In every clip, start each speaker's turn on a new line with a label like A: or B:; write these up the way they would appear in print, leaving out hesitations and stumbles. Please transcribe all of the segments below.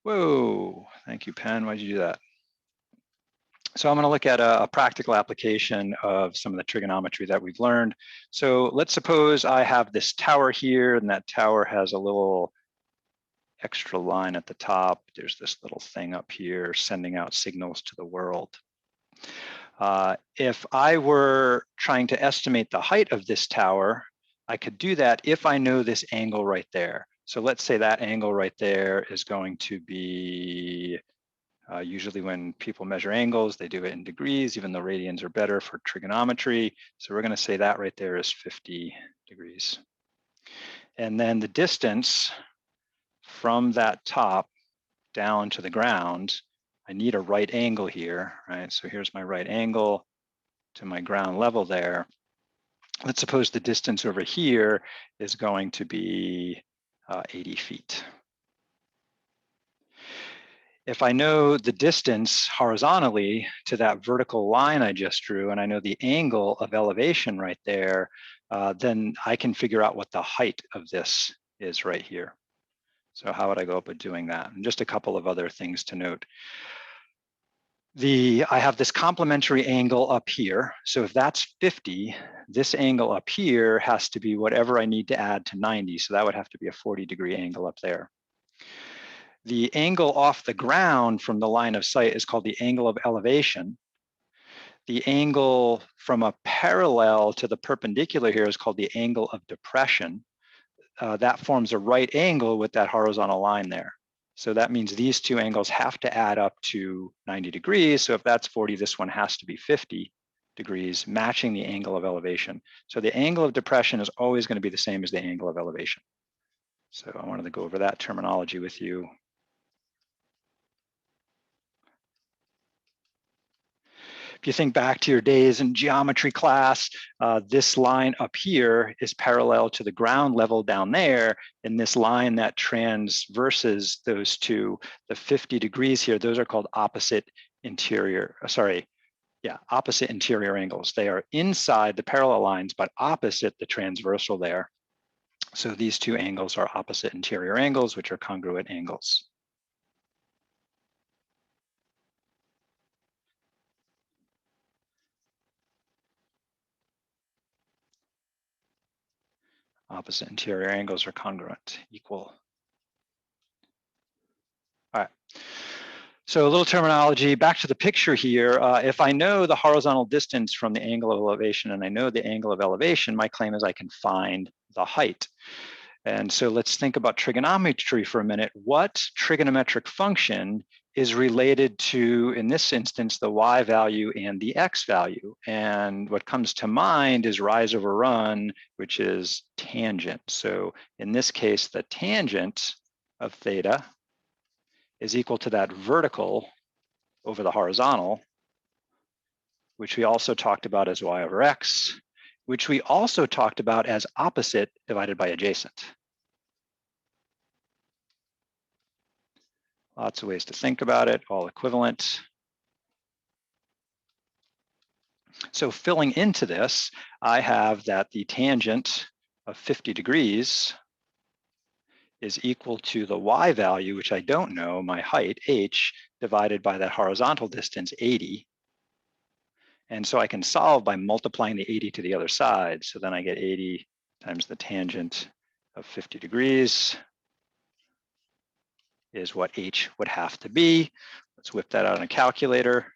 A: Whoa, thank you, Penn. Why'd you do that? So I'm going to look at a practical application of some of the trigonometry that we've learned. So let's suppose I have this tower here, and that tower has a little extra line at the top. There's this little thing up here sending out signals to the world. If I were trying to estimate the height of this tower, I could do that if I know this angle right there. So let's say that angle right there is going to be, usually when people measure angles, they do it in degrees, even though radians are better for trigonometry. So we're going to say that right there is 50 degrees. And then the distance from that top down to the ground, I need a right angle here, right? So here's my right angle to my ground level there. Let's suppose the distance over here is going to be 80 feet. If I know the distance horizontally to that vertical line I just drew, and I know the angle of elevation right there, then I can figure out what the height of this is right here. So how would I go about doing that? And just a couple of other things to note. I have this complementary angle up here. So if that's 50, this angle up here has to be whatever I need to add to 90. So that would have to be a 40-degree angle up there. The angle off the ground from the line of sight is called the angle of elevation. The angle from a parallel to the perpendicular here is called the angle of depression. That forms a right angle with that horizontal line there. So that means these two angles have to add up to 90 degrees. So if that's 40, this one has to be 50 degrees, matching the angle of elevation. So the angle of depression is always going to be the same as the angle of elevation. So I wanted to go over that terminology with you. If you think back to your days in geometry class, this line up here is parallel to the ground level down there, and this line that transverses those two, the 50 degrees here, those are called opposite interior angles. They are inside the parallel lines, but opposite the transversal there. So these two angles are opposite interior angles, which are congruent angles. Opposite interior angles are congruent, equal. All right. So a little terminology, back to the picture here. If I know the horizontal distance from the angle of elevation and I know the angle of elevation, my claim is I can find the height. And so let's think about trigonometry for a minute. What trigonometric function is related to, in this instance, the y value and the x value? And what comes to mind is rise over run, which is tangent. So in this case, the tangent of theta is equal to that vertical over the horizontal, which we also talked about as y over x, which we also talked about as opposite divided by adjacent. Lots of ways to think about it, all equivalent. So filling into this, I have that the tangent of 50 degrees is equal to the y value, which I don't know, my height, h, divided by that horizontal distance, 80. And so I can solve by multiplying the 80 to the other side. So then I get 80 times the tangent of 50 degrees is what h would have to be. Let's whip that out on a calculator.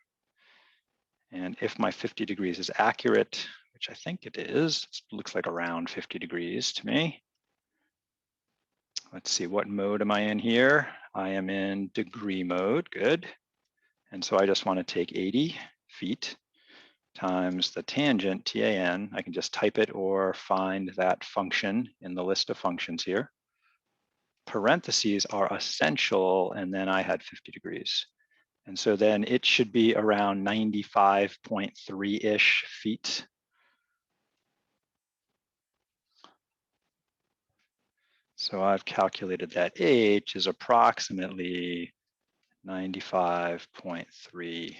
A: And if my 50 degrees is accurate, which I think it is, it looks like around 50 degrees to me. Let's see, what mode am I in here? I am in degree mode, good. And so I just want to take 80 feet times the tangent, TAN. I can just type it or find that function in the list of functions here. Parentheses are essential, and then I had 50 degrees. And so then it should be around 95.3-ish feet. So I've calculated that h is approximately 95.3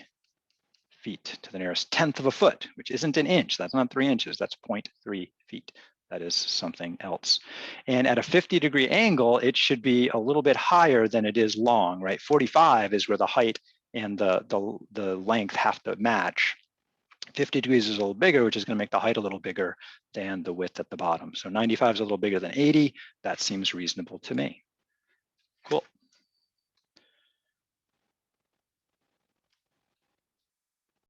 A: feet to the nearest tenth of a foot, which isn't an inch. That's not 3 inches. That's 0.3 feet. that is something else. And at a 50-degree angle, it should be a little bit higher than it is long, right? 45 is where the height and the length have to match. 50 degrees is a little bigger, which is going to make the height a little bigger than the width at the bottom. So 95 is a little bigger than 80. That seems reasonable to me.